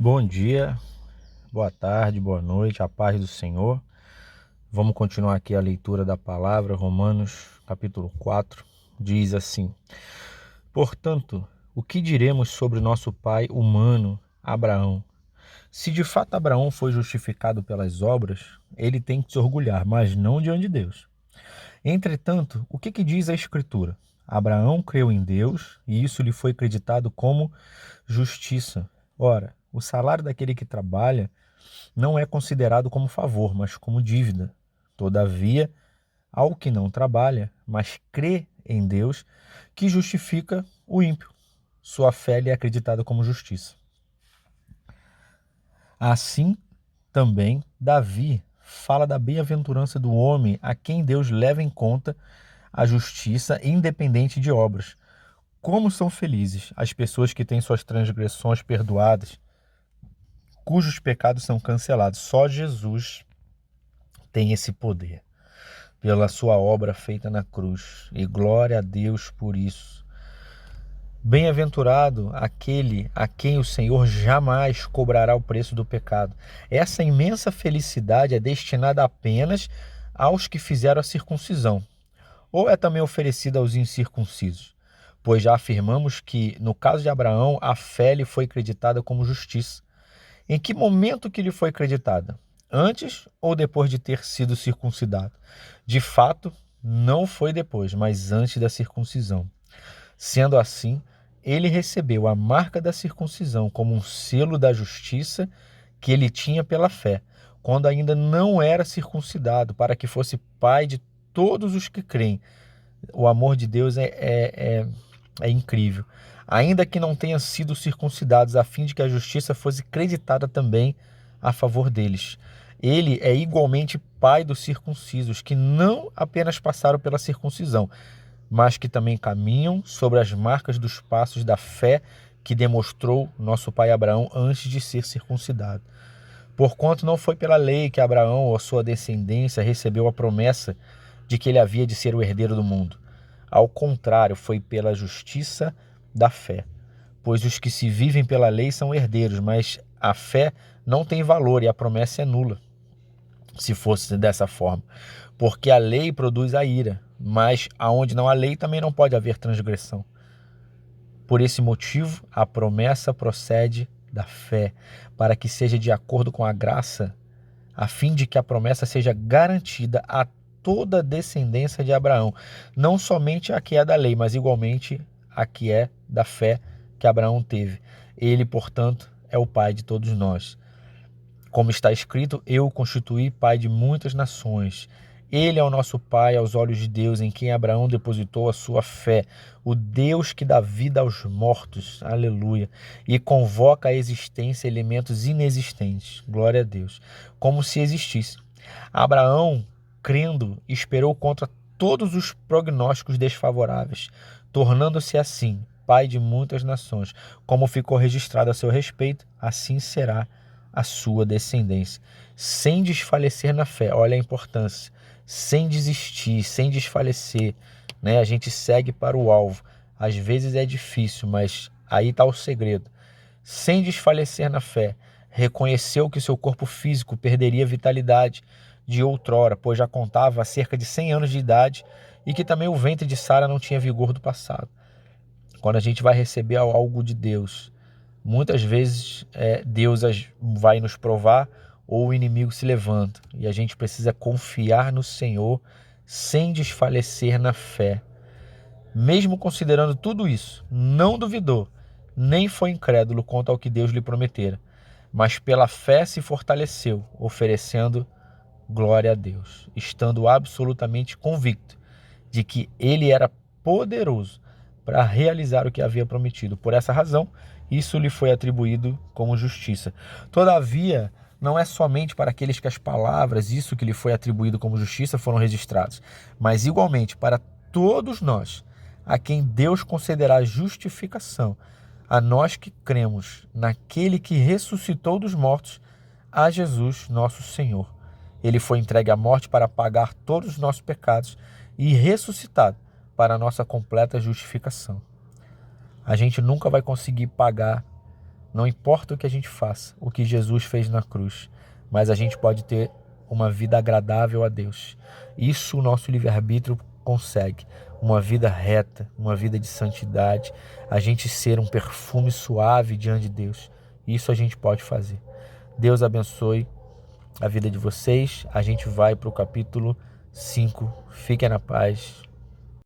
Bom dia, boa tarde, boa noite, a paz do Senhor. Vamos continuar aqui a leitura da palavra, Romanos, capítulo 4, diz assim: Portanto, o que diremos sobre nosso pai humano, Abraão? Se de fato Abraão foi justificado pelas obras, ele tem que se orgulhar, mas não diante de Deus. Entretanto, o que diz a Escritura? Abraão creu em Deus e isso lhe foi acreditado como justiça. Ora, o salário daquele que trabalha não é considerado como favor, mas como dívida. Todavia, ao que não trabalha, mas crê em Deus, que justifica o ímpio, sua fé lhe é acreditada como justiça. Assim, também, Davi fala da bem-aventurança do homem a quem Deus leva em conta a justiça independente de obras. Como são felizes as pessoas que têm suas transgressões perdoadas, cujos pecados são cancelados. Só Jesus tem esse poder, pela sua obra feita na cruz. E glória a Deus por isso. Bem-aventurado aquele a quem o Senhor jamais cobrará o preço do pecado. Essa imensa felicidade é destinada apenas aos que fizeram a circuncisão, ou é também oferecida aos incircuncisos? Pois já afirmamos que, no caso de Abraão, a fé lhe foi creditada como justiça. Em que momento que lhe foi creditada? Antes ou depois de ter sido circuncidado? De fato, não foi depois, mas antes da circuncisão. Sendo assim, ele recebeu a marca da circuncisão como um selo da justiça que ele tinha pela fé, quando ainda não era circuncidado, para que fosse pai de todos os que creem. O amor de Deus é incrível. Ainda que não tenham sido circuncidados, a fim de que a justiça fosse creditada também a favor deles. Ele é igualmente pai dos circuncisos, que não apenas passaram pela circuncisão, mas que também caminham sobre as marcas dos passos da fé que demonstrou nosso pai Abraão antes de ser circuncidado. Porquanto não foi pela lei que Abraão ou sua descendência recebeu a promessa de que ele havia de ser o herdeiro do mundo. Ao contrário, foi pela justiça da fé. Pois os que se vivem pela lei são herdeiros, mas a fé não tem valor e a promessa é nula, se fosse dessa forma. Porque a lei produz a ira, mas aonde não há lei também não pode haver transgressão. Por esse motivo, a promessa procede da fé, para que seja de acordo com a graça, a fim de que a promessa seja garantida a toda a descendência de Abraão, não somente a que é da lei, mas igualmente a que é da fé que Abraão teve. Ele, portanto, é o pai de todos nós. Como está escrito, eu o constituí pai de muitas nações. Ele é o nosso pai aos olhos de Deus, em quem Abraão depositou a sua fé, o Deus que dá vida aos mortos, aleluia, e convoca à existência elementos inexistentes, glória a Deus, como se existisse. Abraão, crendo, esperou contra todos os prognósticos desfavoráveis, tornando-se assim pai de muitas nações. Como ficou registrado a seu respeito, assim será a sua descendência, sem desfalecer na fé. Olha a importância, sem desistir, sem desfalecer, né? A gente segue para o alvo. Às vezes é difícil, mas aí está o segredo. Sem desfalecer na fé, reconheceu que seu corpo físico perderia vitalidade de outrora, pois já contava há cerca de 100 anos de idade e que também o ventre de Sara não tinha vigor do passado. Quando a gente vai receber algo de Deus, muitas vezes Deus vai nos provar ou o inimigo se levanta. E a gente precisa confiar no Senhor sem desfalecer na fé. Mesmo considerando tudo isso, não duvidou, nem foi incrédulo quanto ao que Deus lhe prometera, mas pela fé se fortaleceu, oferecendo glória a Deus, estando absolutamente convicto de que ele era poderoso para realizar o que havia prometido. Por essa razão, isso lhe foi atribuído como justiça. Todavia, não é somente para aqueles que as palavras, isso que lhe foi atribuído como justiça, foram registrados, mas igualmente para todos nós, a quem Deus concederá justificação, a nós que cremos naquele que ressuscitou dos mortos, a Jesus, nosso Senhor. Ele foi entregue à morte para pagar todos os nossos pecados e ressuscitado para a nossa completa justificação. A gente nunca vai conseguir pagar Não importa o que a gente faça, o que Jesus fez na cruz, mas a gente pode ter uma vida agradável a Deus. Isso o nosso livre-arbítrio consegue. Uma vida reta, uma vida de santidade, a gente ser um perfume suave diante de Deus. Isso a gente pode fazer. Deus abençoe a vida de vocês. A gente vai para o capítulo 5. Fiquem na paz.